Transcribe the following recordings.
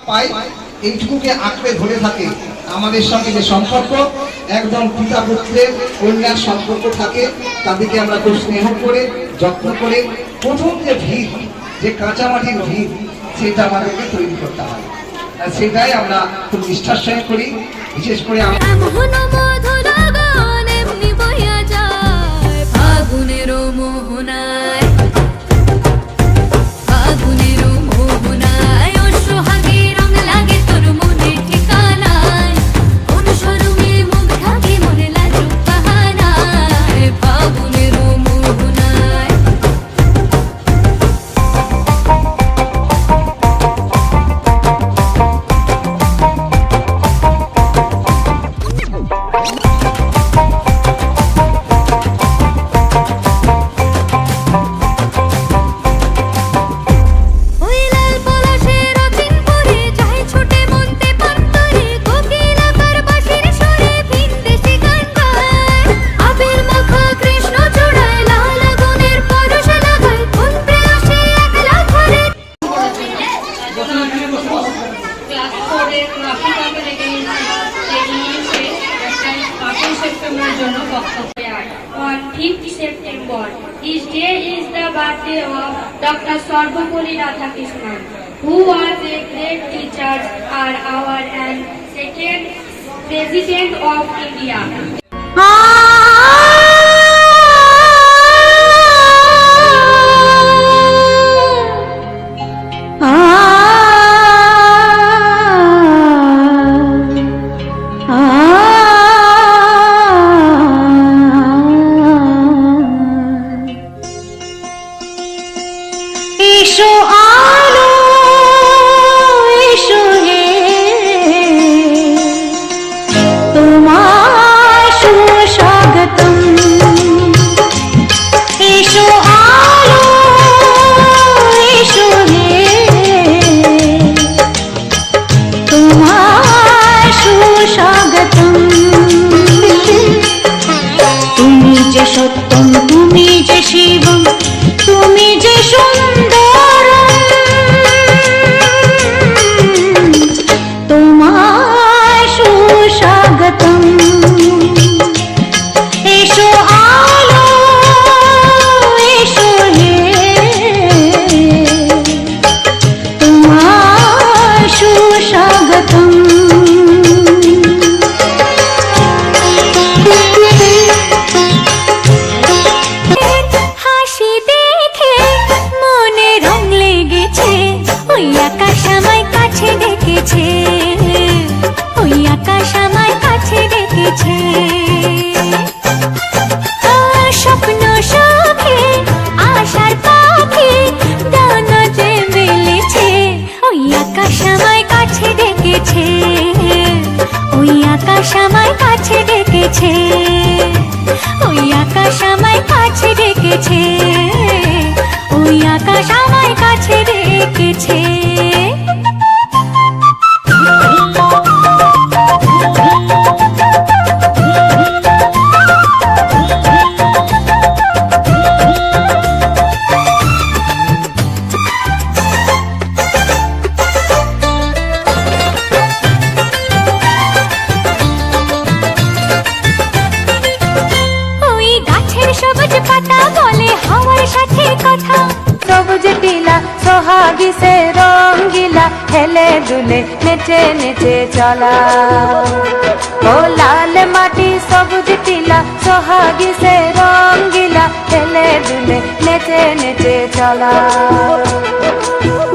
পাই এইটুকুকে আঁকড়ে ধরে থাকে। আমাদের সঙ্গে যে সম্পর্ক একদম পিতা পুত্রের কন্যার সম্পর্ক থাকে, তাদেরকে আমরা খুব স্নেহ করে যত্ন করে প্রথম যে ভিত, যে কাঁচামাটির ভিত, সেটা আমাদেরকে তৈরি করতে হয়। আর সেটাই আমরা খুব নিষ্ঠার সঙ্গে করি। বিশেষ করে on 5th September. This day is the birthday of Dr. Sarvapalli Radhakrishnan, who was a great teacher and our second President of India. সত্যম তুমি যে শিবম, তুমি যে সুন্দর, তোমায় সুস্বাগতম। এসো আলো এসো হে, তোমায় সুস্বাগতম। স্বপ্ন সুখে আশার পাখি ডানা যে মেলেছে, ওই আকাশ আমায় কাছে ডেকেছে, ওই আকাশ আমায় কাছে ডেকেছে, ওই আকাশ আমায় কাছে ডেকেছে, ওই আকাশ আমায় কাছে ডেকেছে। সবুজ টিলা সোহাগী সে রঙ্গিলা, হেলে দুলে নেচে নেচে চলা। ও লাল মাটি সবুজ টিলা সোহাগী সে রঙ্গিলা, হেলে দুলে নেচে নেচে চলা।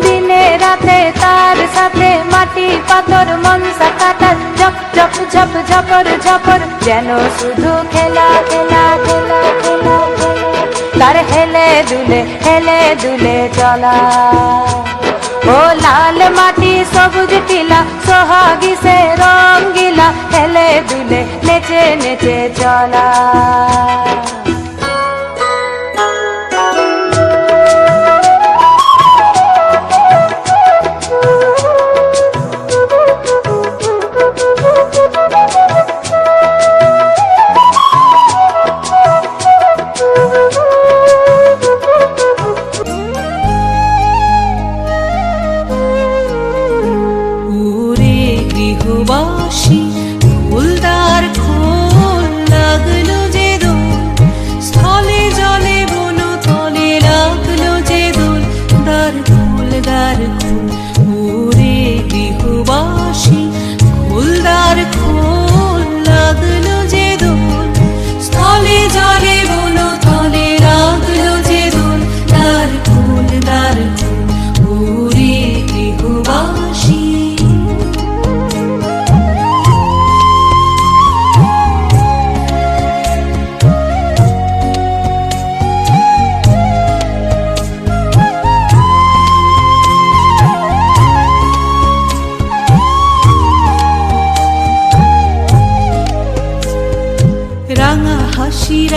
দিনে রাতে তার সাথে মাটি পাথর মনসা কাটার ঝপ ঝপ ঝপ ঝপর ঝপর, যেন শুধু খেলা খেলা খেলা খেলা, তার হেলে দুলে চলা। ও লাল মাটি সবুজ টিলা সোহাগী সে রঙ্গিলা, হেলে দুলে নেচে নেচে চলা।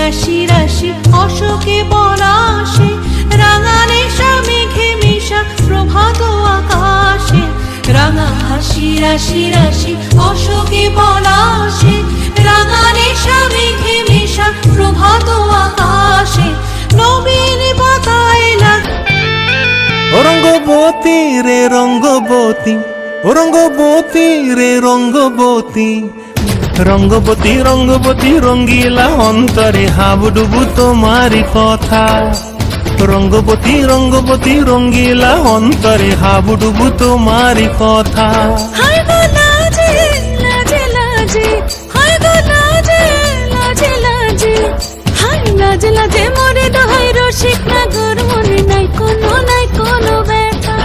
রাশি রাশি অশোকে পলাশে, রাঙা নেশা মেঘে মেশা প্রভাত আকাশে। রাঙা হাসি রাশি রাশি অশোকে পলাশে, রাঙা নেশা মেঘে মেশা প্রভাত আকাশে। নবীন পাতায় লাগে ও রঙ্গবতী রে রঙ্গবতী, ও রঙ্গবতী রে রঙ্গবতী, রঙ্গবতী রঙ্গবতী রঙ্গিলা অন্তরে হাবুডুবু তোমারি কথা। রঙ্গবতী রঙ্গবতী রঙ্গিলা অন্তরে হাবুডুবু তোমারি কথা। হায় গো লাজে লাজে লাজে, হায় গো লাজে লাজে লাজে, হায় লাজে লাজে মোরে দোহাই রসিক নাগর মনে নাই কোনো ব্যথা।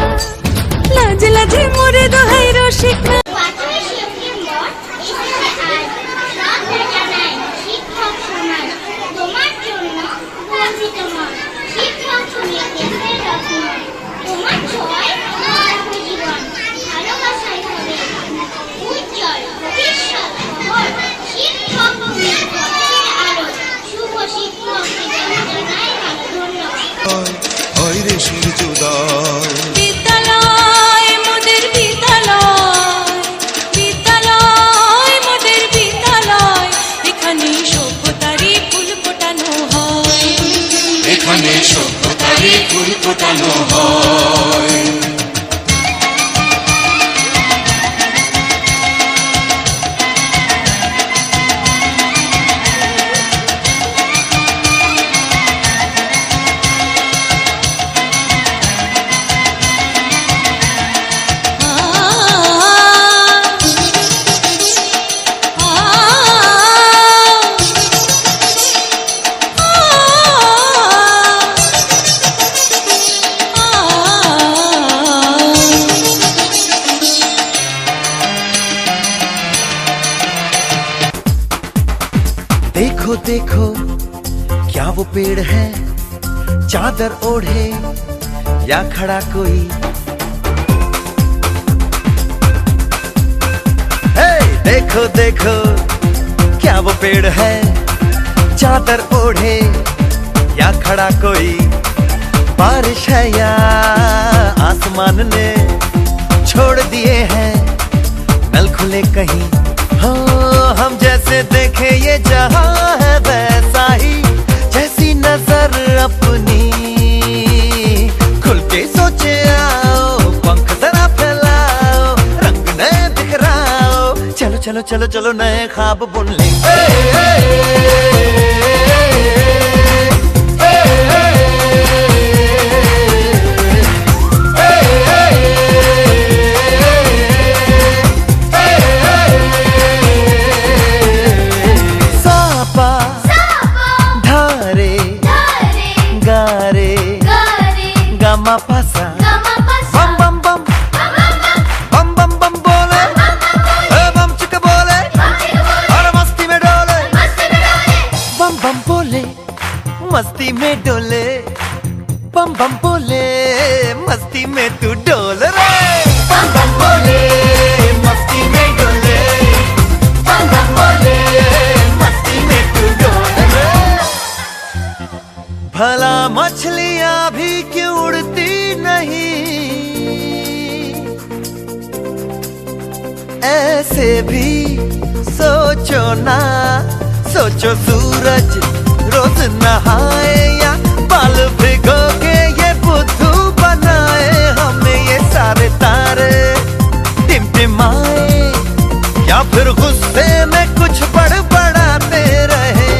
লাজে লাজে মোরে দোহাই রসিক না। পাঁচই সেপ্টেম্বর এসেছে আজ, শ্রদ্ধা জানাই শিক্ষক সমাজ। তোমার জন্য গর্বিত মন, শিক্ষক তুমি দেশের রত্ন। তোমার ছয় রাখবে জীবন, ভালোবাসায় হবে উজ্জ্বল ভবিষ্যৎ খবর। শিক্ষক তুমি পথের আলো, শুভ শিক্ষক জানাই ধন্যবাদ। হয় রে সূর্যোদয়, বিদ্যালয় মোদের বিদ্যালয়, বিদ্যালয় মোদের বিদ্যালয়, এখানে সভ্যতারই ফুল ফোটানো হয়। এখানে সভ্যতারই ফুল ফোটানো হয়। देखो देखो क्या वो पेड़ है, चादर ओढ़े या खड़ा कोई। हे देखो देखो क्या वो पेड़ है, चादर ओढ़े या खड़ा कोई। बारिश है या आसमान ने छोड़ दिए हैं नल खुले कहीं। हाँ हम जैसे देखे ये जहां है वैसा ही, जैसी नजर अपनी खुल के सोचे आओ। पंख जरा फैलाओ, रंग नए बिखराओ, चलो चलो चलो चलो नए ख्वाब बुन लेंगे। Gama pasa, bam bam bam, bam bam bam बोले, bam चिका बोले, और मस्ती में डोले, bam bam बोले, मस्ती में डोले, bam bam बोले, मस्ती में तू डोल रे। bam bam बोले, मस्ती में डोले, bam bam बोले, मस्ती में तू डोल रे। भला मछलियां भी क्यों उड़ती नहीं, ऐसे भी सोचो ना। सोचो सूरज रोज नहाए या बाल भिगो के ये बुद्धू बनाए। हमें ये सारे तारे टिमटिमाए या फिर गुस्से में कुछ बड़बड़ाते रहे।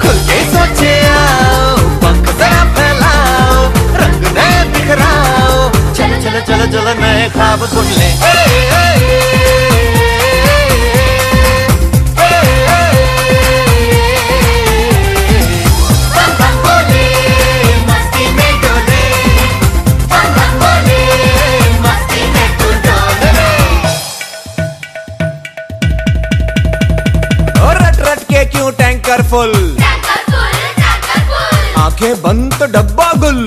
खुल के सोचे आओ, पंख जरा फैलाओ, रंग नए बिखराओ, चलो चलो चलो चलो नए ख्वाब बुन ले। बम बम बोले, मस्ती में डोले, बम बम बोले, मस्ती में तू डोल रे। और रट रट के क्यों टैंकर फुल, आंखें बंद तो डब्बा गुल।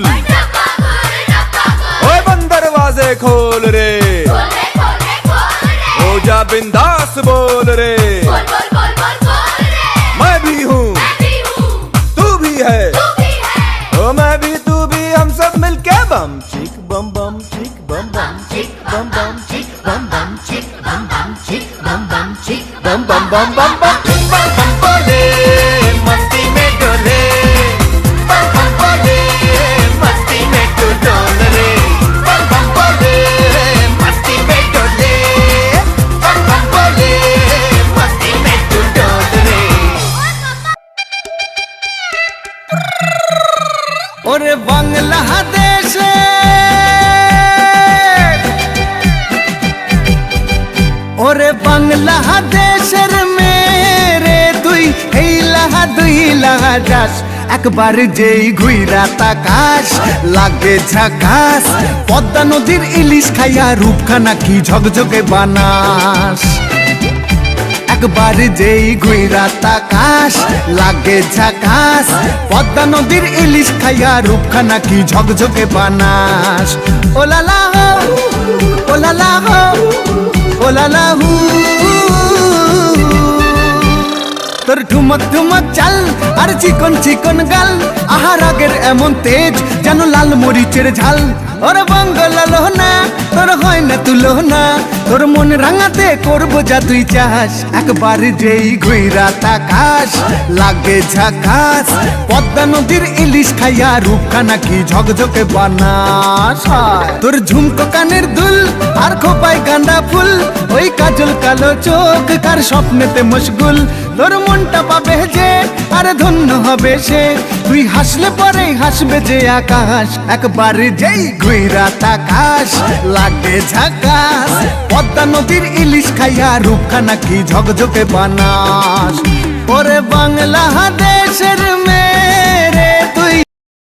ओए बंद दरवाजे खोल रे, हो जा बिंदास बोल रे। मैं भी हूँ bum chick bum bum chick bum bum chick bum bum chick bum bum chick bum bum chick bum bum chick bum bum bum bum bum bum bum बोले मस्ती में डोले bum bum बोले मस्ती में तू डोल रे bum bum बोले मस्ती में डोले bum bum बोले मस्ती में तू डोल रे ওরে বাংলাদেশে ওরে বাংলাদেশের মেরে তুই এই লাহা দুই লাহা যাস একবার যেই ঘুইরা তাকাস লাগে ঝাকাস পদ্মা নদীর ইলিশ খাইয়া রূপখানা কি ঝকঝকে বানাস একবার যেই ঘুইরা তাকাস লাগে ঝাকাস পদ্মা নদীর ইলিশ খাইয়া রূপখানা কি ঝকঝকে বানাস ওলালা হো ওলালা হো ওলালা হু তোর ঠুমক ঠুমক চাল আর চিকন চিকন গাল আহার আগের এমন তেজ যেন লাল মরিচের ঝাল ওর বঙ্গলাল না তোর হয় না তুলো না তোর মন রাঙাতে করবো যা তুই চাস একবার যেই ঘুইরা তাকাস লাগে ঝাকাস পদ্মা নদীর ইলিশ খাইয়া রূপখানা কি ঝকঝকে বানাস তোর ঝুমকো কানের দুল আর খোপায় গাঁদা ফুল ওই কাজল কালো চোখ কার স্বপ্নেতে মশগুল তোর মনটা পাবে যে আরে ধন্য হবে সে তুই হাসলে পরে হাসবে যে আকাশ একবার যেই ঘুইরা তাকাস লাগে ঝাকাস পদ্মা নদীর ইলিশ খাইয়া রূপখানা কি ঝকঝকে বানাস ওরে বাংলাদেশের মেয়ে